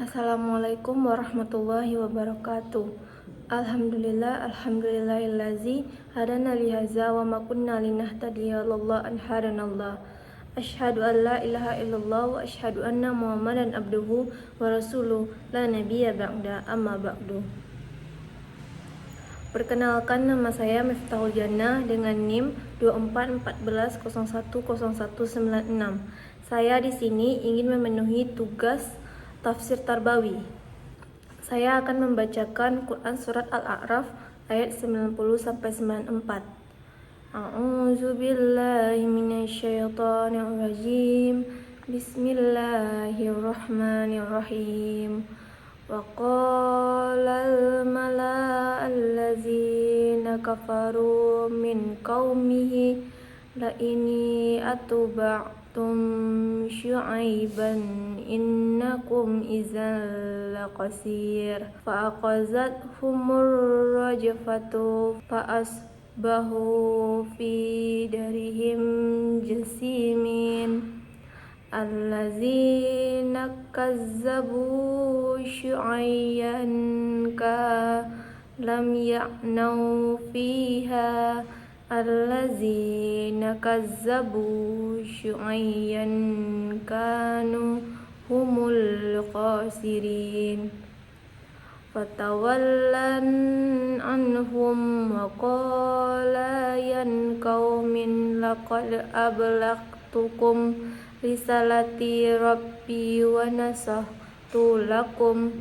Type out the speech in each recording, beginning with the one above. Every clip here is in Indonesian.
Assalamualaikum warahmatullahi wabarakatuh. Alhamdulillahillazi hadana lihaza wa ma kunna linahtadiya laula an hadanallah. Asyhadu an la ilaha illallah wa asyhadu anna Muhammadan abduhu wa rasuluh la nabiyya ba'da amma ba'du. Perkenalkan, nama saya Miftahul Jannah dengan NIM 2414010196. Saya di sini ingin memenuhi tugas tafsir Tarbawi. Saya akan membacakan Quran surat Al-A'raf ayat 90 sampai 94. A'udzu billahi minasyaitonir rajim. Bismillahirrahmanirrahim. Wa qalal mala'u allazina kafaru min qaumihi la ini atba'tum syu'aiban innakum idzal laqasir fa aqazathumur rajfatu fa asbahu fi darihim jasimin allazina kazzabu syu'ayyan ka lam ya'nau fiha allazina kazzabu syu'ayyan kanu humul khasirin fatawallan anhum wa qala yan qaumin laqad ablaqtukum risalati rabbi wa nasahtu lakum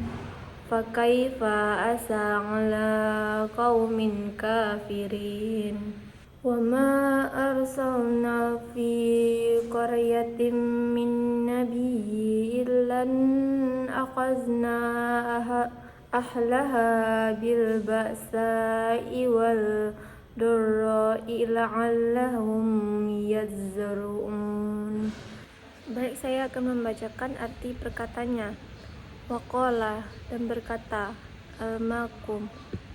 fakaifa asa ala qaumin kafirin. Wa ma arsalna fi qaryatin min nabiyyin illan akhazna ahlaha bil ba'sa'i wal dharra'i la'allahum yazzarun. Baik, saya akan membacakan arti perkataannya. Waqala, dan berkata, almakum,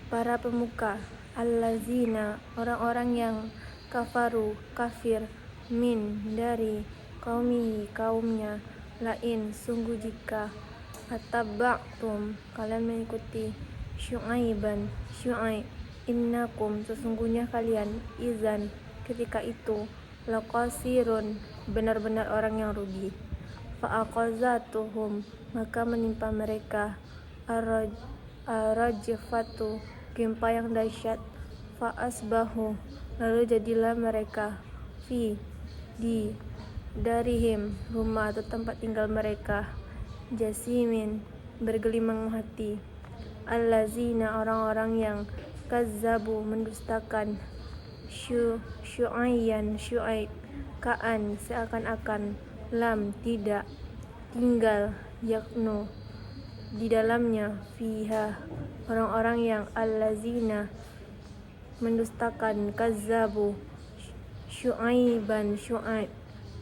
para pemuka, allazina, orang-orang yang kafaru, kafir, min, dari, kaumnya, lain, sungguh jika, ataba'tum, kalian mengikuti, syu'aiban, syu'aib, innakum, sesungguhnya kalian, izan, ketika itu, laqasirun, benar-benar orang yang rugi. Fa'aqazatuhum, maka menimpa mereka arrajfatu, gempa yang dahsyat. Fa'asbahu, lalu jadilah mereka fi, di, darihim, rumah atau tempat tinggal mereka, jasimin, bergelimang hati. Allazina, orang-orang yang kazzabu, mendustakan, syu'ayyan, syu'aib, ka'an, seakan-akan, lam, tidak, tinggal, yaknu, di dalamnya, fiha, orang-orang yang allazina, mendustakan, kazzabu, syu'aiban, syu'aib,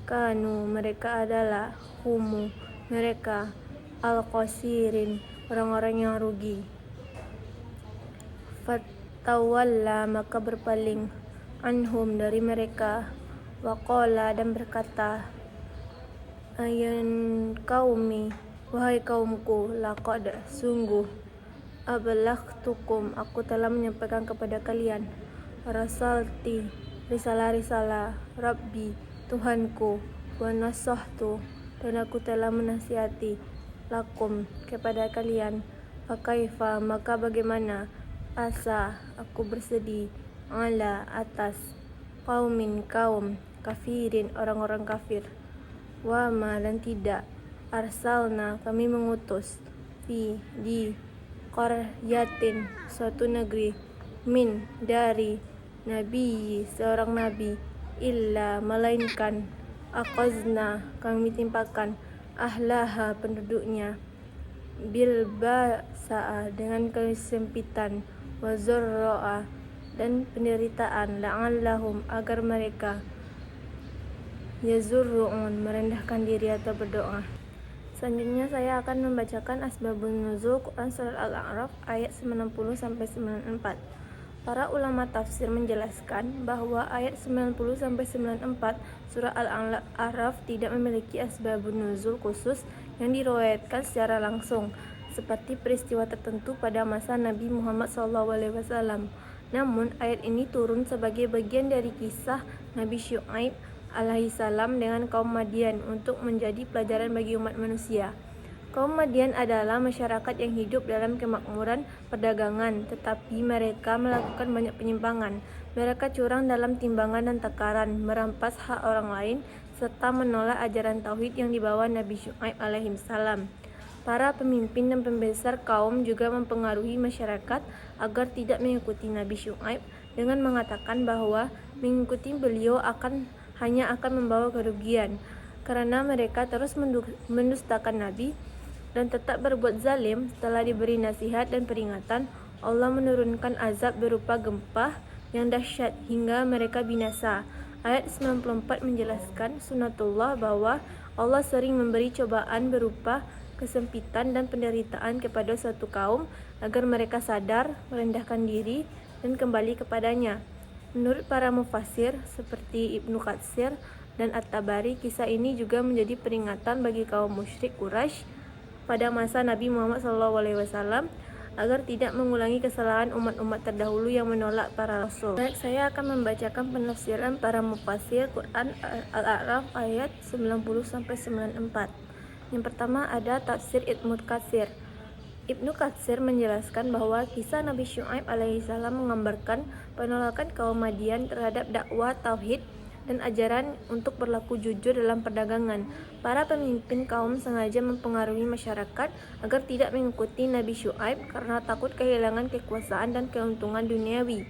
kanu, mereka adalah, humu, mereka, al-qasirin, orang-orang yang rugi. Fatawalla, maka berpaling, anhum, dari mereka, waqala, dan berkata, ayan qaumi, wahai kaumku, laqad, sungguh, ablaghtukum, aku telah menyampaikan kepada kalian, rasalti, risalah Rabbi, Tuhanku, wa nasahtu, dan aku telah menasihati, lakum, kepada kalian, fakaifa, maka bagaimana, asa, aku bersedih, ala, atas, kaum, kafirin, orang-orang kafir. Wa ma, dan tidak, arsalna, kami mengutus, fi, di, qaryatin, suatu negeri, min, dari, nabi, seorang nabi, illa, melainkan, aqazna, kami timpakan, ahlaha, penduduknya, bil ba'sa, dengan kesempitan, wa zarra'a, dan penderitaan, la'allahum, agar mereka, yazurru'un, merendahkan diri atau berdoa. Selanjutnya saya akan membacakan asbabun nuzul Quran surat Al-A'raf ayat 90 sampai 94. Para ulama tafsir menjelaskan bahwa ayat 90-94 surah Al-A'raf tidak memiliki asbabun nuzul khusus yang diriwayatkan secara langsung, seperti peristiwa tertentu pada masa Nabi Muhammad SAW. Namun, ayat ini turun sebagai bagian dari kisah Nabi Syuaib alaihissalam dengan kaum Madian untuk menjadi pelajaran bagi umat manusia. Kaum Madian adalah masyarakat yang hidup dalam kemakmuran perdagangan, tetapi mereka melakukan banyak penyimpangan. Mereka curang dalam timbangan dan takaran, merampas hak orang lain, serta menolak ajaran tauhid yang dibawa Nabi Syuaib alaihissalam. Para pemimpin dan pembesar kaum juga mempengaruhi masyarakat agar tidak mengikuti Nabi Syuaib dengan mengatakan bahwa mengikuti beliau hanya akan membawa kerugian, karena mereka terus mendustakan Nabi dan tetap berbuat zalim. Setelah diberi nasihat dan peringatan, Allah menurunkan azab berupa gempa yang dahsyat hingga mereka binasa. Ayat 94 menjelaskan sunatullah bahwa Allah sering memberi cobaan berupa kesempitan dan penderitaan kepada suatu kaum agar mereka sadar, merendahkan diri, dan kembali kepadanya. Menurut para mufassir seperti Ibnu Katsir dan At-Tabari, kisah ini juga menjadi peringatan bagi kaum musyrik Quraisy pada masa Nabi Muhammad SAW agar tidak mengulangi kesalahan umat-umat terdahulu yang menolak para rasul. Baik, saya akan membacakan penafsiran para mufassir Quran Al-A'raf ayat 90-94. Yang pertama ada tafsir Ibnu Katsir. Ibnu Katsir menjelaskan bahwa kisah Nabi Syuaib alaihissalam menggambarkan penolakan kaum Madian terhadap dakwah tauhid dan ajaran untuk berlaku jujur dalam perdagangan. Para pemimpin kaum sengaja mempengaruhi masyarakat agar tidak mengikuti Nabi Syuaib karena takut kehilangan kekuasaan dan keuntungan duniawi.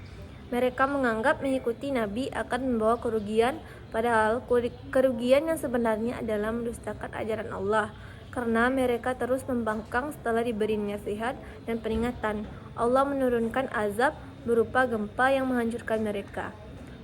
Mereka menganggap mengikuti Nabi akan membawa kerugian, padahal kerugian yang sebenarnya adalah mendustakan ajaran Allah. Karena mereka terus membangkang setelah diberi nasihat dan peringatan, Allah menurunkan azab berupa gempa yang menghancurkan mereka.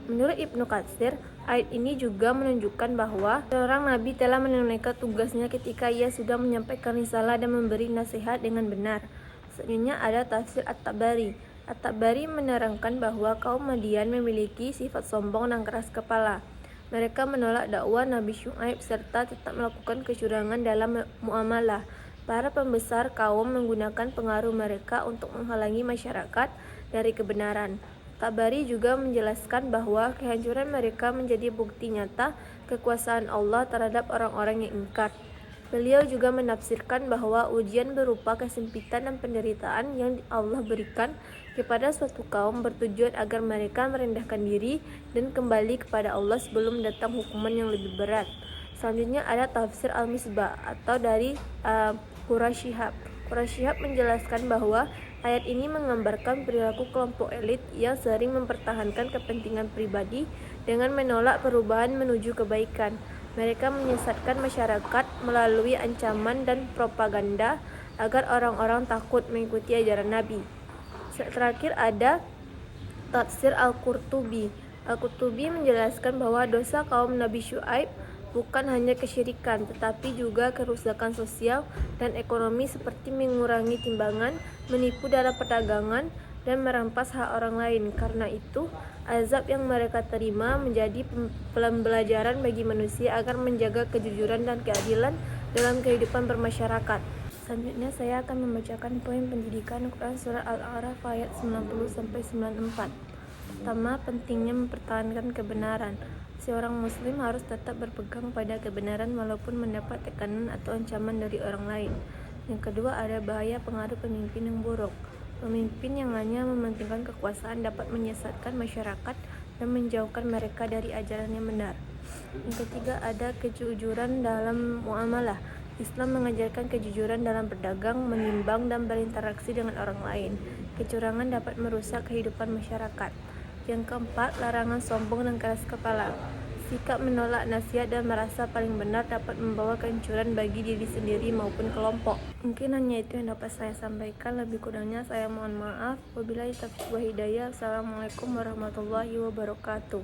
Menurut Ibnu Katsir, ayat ini juga menunjukkan bahwa seorang nabi telah menunaikan tugasnya ketika ia sudah menyampaikan risalah dan memberi nasihat dengan benar. Selanjutnya ada tafsir At-Tabari. At-Tabari menerangkan bahwa kaum Madian memiliki sifat sombong dan keras kepala. Mereka menolak dakwah Nabi Syuaib serta tetap melakukan kecurangan dalam muamalah. Para pembesar kaum menggunakan pengaruh mereka untuk menghalangi masyarakat dari kebenaran. Tabari juga menjelaskan bahwa kehancuran mereka menjadi bukti nyata kekuasaan Allah terhadap orang-orang yang ingkar. Beliau juga menafsirkan bahwa ujian berupa kesempitan dan penderitaan yang Allah berikan kepada suatu kaum bertujuan agar mereka merendahkan diri dan kembali kepada Allah sebelum datang hukuman yang lebih berat. Selanjutnya ada tafsir Al-Misbah atau dari Quraisy Shihab. Quraisy Shihab menjelaskan bahwa ayat ini menggambarkan perilaku kelompok elit yang sering mempertahankan kepentingan pribadi dengan menolak perubahan menuju kebaikan. Mereka menyesatkan masyarakat melalui ancaman dan propaganda agar orang-orang takut mengikuti ajaran Nabi. Terakhir ada tafsir Al-Qurtubi. Al-Qurtubi menjelaskan bahwa dosa kaum Nabi Syuaib bukan hanya kesyirikan, tetapi juga kerusakan sosial dan ekonomi seperti mengurangi timbangan, menipu dalam perdagangan, dan merampas hak orang lain. Karena itu, azab yang mereka terima menjadi pembelajaran bagi manusia agar menjaga kejujuran dan keadilan dalam kehidupan bermasyarakat. Selanjutnya saya akan membacakan poin pendidikan Quran Surah Al-A'raf ayat 90-94. Pertama, pentingnya mempertahankan kebenaran. Seorang muslim harus tetap berpegang pada kebenaran walaupun mendapat tekanan atau ancaman dari orang lain. Yang kedua, ada bahaya pengaruh pemimpin yang buruk. Pemimpin yang hanya mementingkan kekuasaan dapat menyesatkan masyarakat dan menjauhkan mereka dari ajaran yang benar. Yang ketiga, ada kejujuran dalam muamalah. Islam mengajarkan kejujuran dalam berdagang, menimbang, dan berinteraksi dengan orang lain. Kecurangan dapat merusak kehidupan masyarakat. Yang keempat, larangan sombong dan keras kepala. Sikap menolak nasihat dan merasa paling benar dapat membawa kehancuran bagi diri sendiri maupun kelompok. Mungkin hanya itu yang dapat saya sampaikan. Lebih kurangnya saya mohon maaf. Wabillahi taufiq wal hidayah. Assalamualaikum warahmatullahi wabarakatuh.